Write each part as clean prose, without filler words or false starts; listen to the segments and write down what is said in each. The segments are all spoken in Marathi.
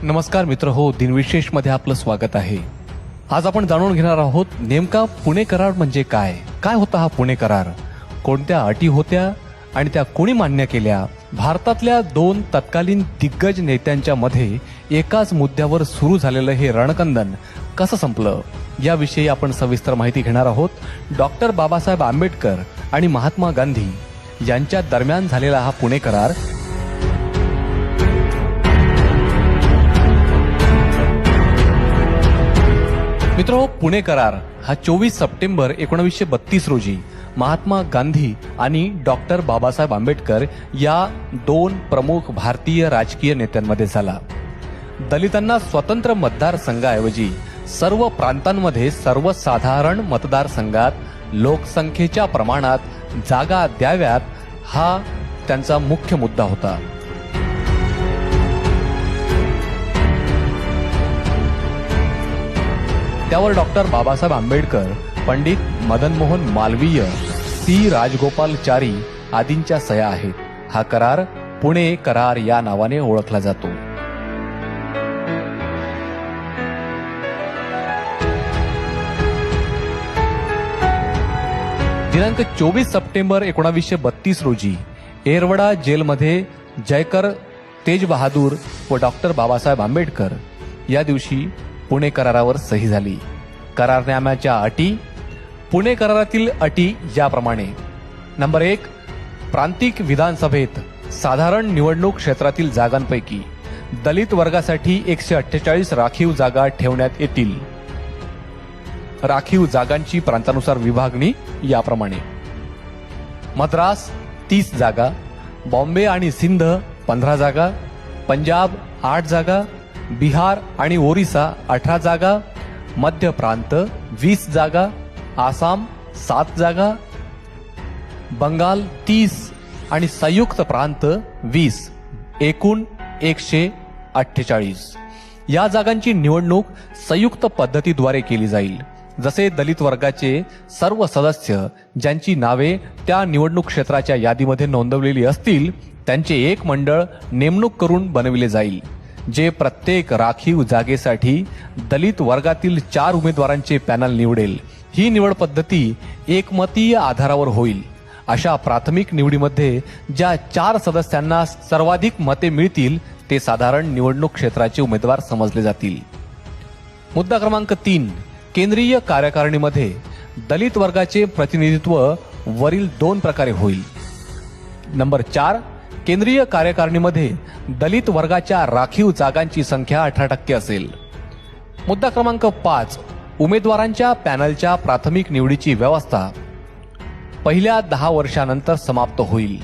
नमस्कार मित्र हो, दिनविशेष मध्ये आपलं स्वागत आहे. आज आपण जाणून घेणार आहोत नेमका पुणे करार म्हणजे काय, काय होता हा पुणे करार, कोणत्या अटी होत्या आणि त्या कोणी मान्य केल्या. भारतातल्या दोन तत्कालीन दिग्गज नेत्यांच्या मध्ये एकाच मुद्द्यावर सुरू झालेलं हे रणकंदन कसं संपलं याविषयी आपण सविस्तर माहिती घेणार आहोत. डॉक्टर बाबासाहेब आंबेडकर आणि महात्मा गांधी यांच्या दरम्यान झालेला हा पुणे करार मित्रो, पुणे करार हा 24 सप्टेंबर 1932 रोजी महात्मा गांधी आणि डॉक्टर बाबासाहेब आंबेडकर या दोन प्रमुख भारतीय राजकीय नेत्यांमध्ये झाला. दलितांना स्वतंत्र मतदारसंघाऐवजी सर्व प्रांतांमध्ये सर्वसाधारण मतदारसंघात लोकसंख्येच्या प्रमाणात जागा द्याव्यात हा त्यांचा मुख्य मुद्दा होता. त्यावर डॉक्टर बाबासाहेब आंबेडकर, पंडित मदन मोहन मालवीय, सी राजगोपालचारी आदींच्या सह्या आहेत. हा करार पुणे करार या नावाने ओळखला जातो. दिनांक 24 सप्टेंबर 1932 रोजी येरवडा जेलमध्ये जयकर तेजबहादूर व डॉक्टर बाबासाहेब आंबेडकर या दिवशी पुणे करारावर सही झाली. करारनाम्याच्या अटी. पुणे करारातील अटी याप्रमाणे: नंबर 1, प्रांतिक विधानसभेत साधारण निवडणूक क्षेत्रातील जागांपैकी दलित वर्गासाठी 148 राखीव जागा ठेवण्यात येतील. राखीव जागांची प्रांतानुसार विभागणी याप्रमाणे: मद्रास 30 जागा, बॉम्बे आणि सिंध 15 जागा, पंजाब 8 जागा, बिहार आणि ओरिसा 18 जागा, मध्य प्रांत 20 जागा, आसाम 7 जागा, बंगाल 30 आणि संयुक्त प्रांत 20, एकूण 148. या जागांची निवडणूक संयुक्त पद्धतीद्वारे केली जाईल. जसे दलित वर्गाचे सर्व सदस्य ज्यांची नावे त्या निवडणूक क्षेत्राच्या यादीमध्ये नोंदवलेली असतील त्यांचे एक मंडळ नेमणूक करून बनविले जाईल, जे प्रत्येक राखीव जागेसाठी दलित वर्गातील 4 उमेदवारांचे पॅनल निवडेल. ही निवड पद्धती एकमतीय आधारावर होईल. अशा प्राथमिक निवडीमध्ये ज्या 4 सदस्यांना सर्वाधिक मते मिळतील ते साधारण निवडणूक क्षेत्राचे उमेदवार समजले जातील. मुद्दा क्रमांक 3, केंद्रीय कार्यकारिणीमध्ये दलित वर्गाचे प्रतिनिधित्व वरील 2 प्रकारे होईल. नंबर 4, केंद्रीय कार्यकारिणीमध्ये दलित वर्गाच्या राखीव जागांची संख्या 18% असेल. मुद्दा क्रमांक 5, उमेदवारांच्या पॅनलच्या प्राथमिक निवडीची व्यवस्था पहिल्या 10 वर्षानंतर समाप्त होईल.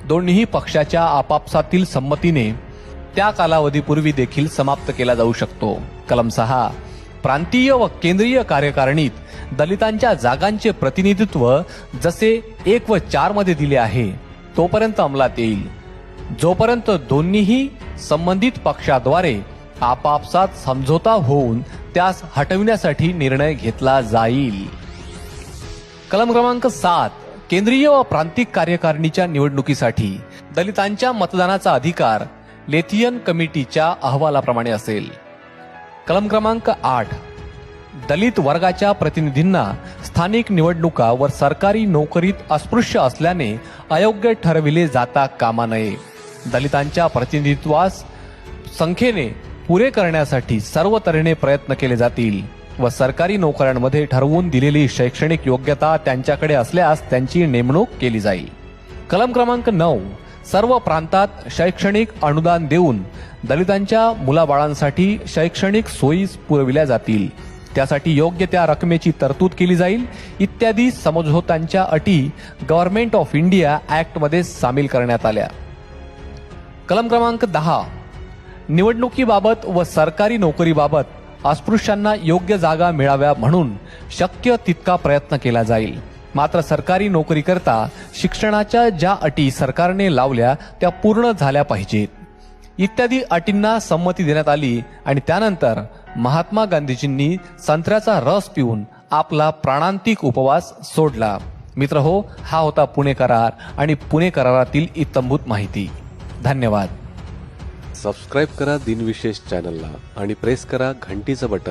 दोन्ही पक्षाच्या आपापसातील संमतीने त्या कालावधीपूर्वी देखील समाप्त केला जाऊ शकतो. कलम 6, प्रांतीय व केंद्रीय कार्यकारिणीत दलितांच्या जागांचे प्रतिनिधित्व जसे 1 व 4 मध्ये दिले आहे तोपर्यंत अंमलात येईल, जोपर्यंत दोन्हीही संबंधित पक्षाद्वारे आपापसात समझोता होऊन त्यास हटविण्यासाठी निर्णय घेतला जाईल. कलम क्रमांक 7, केंद्रीय व प्रांतिक कार्यकारिणीच्या निवडणुकीसाठी दलितांच्या मतदानाचा अधिकार लेथियन कमिटीच्या अहवालाप्रमाणे असेल. कलम क्रमांक 8, दलित वर्गाच्या प्रतिनिधींना स्थानिक निवडणुका व सरकारी नोकरीत अस्पृश्य असल्याने अयोग्य ठरविले जाता कामा नये. दलितांच्या प्रतिनिधित्वास संख्येने पुरे करण्यासाठी सर्व तऱ्हेने प्रयत्न केले जातील व सरकारी नोकऱ्यांमध्ये ठरवून दिलेली शैक्षणिक योग्यता त्यांच्याकडे असल्यास त्यांची नेमणूक केली जाईल. कलम क्रमांक 9, सर्व प्रांतात शैक्षणिक अनुदान देऊन दलितांच्या मुलाबाळांसाठी शैक्षणिक सोयी पुरविल्या जातील. त्यासाठी योग्य त्या रकमेची तरतूद केली जाईल. इत्यादी समझोत्यांच्या अटी गव्हर्नमेंट ऑफ इंडिया ऍक्ट मध्ये सामील करण्यात आल्या. कलम क्रमांक 10, निवडणुकीबाबत व सरकारी नोकरीबाबत अस्पृश्यांना योग्य जागा मिळाव्या म्हणून शक्य तितका प्रयत्न केला जाईल. मात्र सरकारी नोकरीकरता शिक्षणाच्या ज्या अटी सरकारने लावल्या त्या पूर्ण झाल्या पाहिजेत. इत्यादी अटींना संमती देण्यात आली आणि त्यानंतर महात्मा गांधीजींनी संत्र्याचा रस पिऊन आपला प्राणांतिक उपवास सोडला. मित्रहो, हा होता पुणे करार आणि पुणे करारातील इत्थंभूत माहिती. धन्यवाद. सबस्क्राईब करा दिनविशेष चॅनलला आणि प्रेस करा घंटीचं बटन.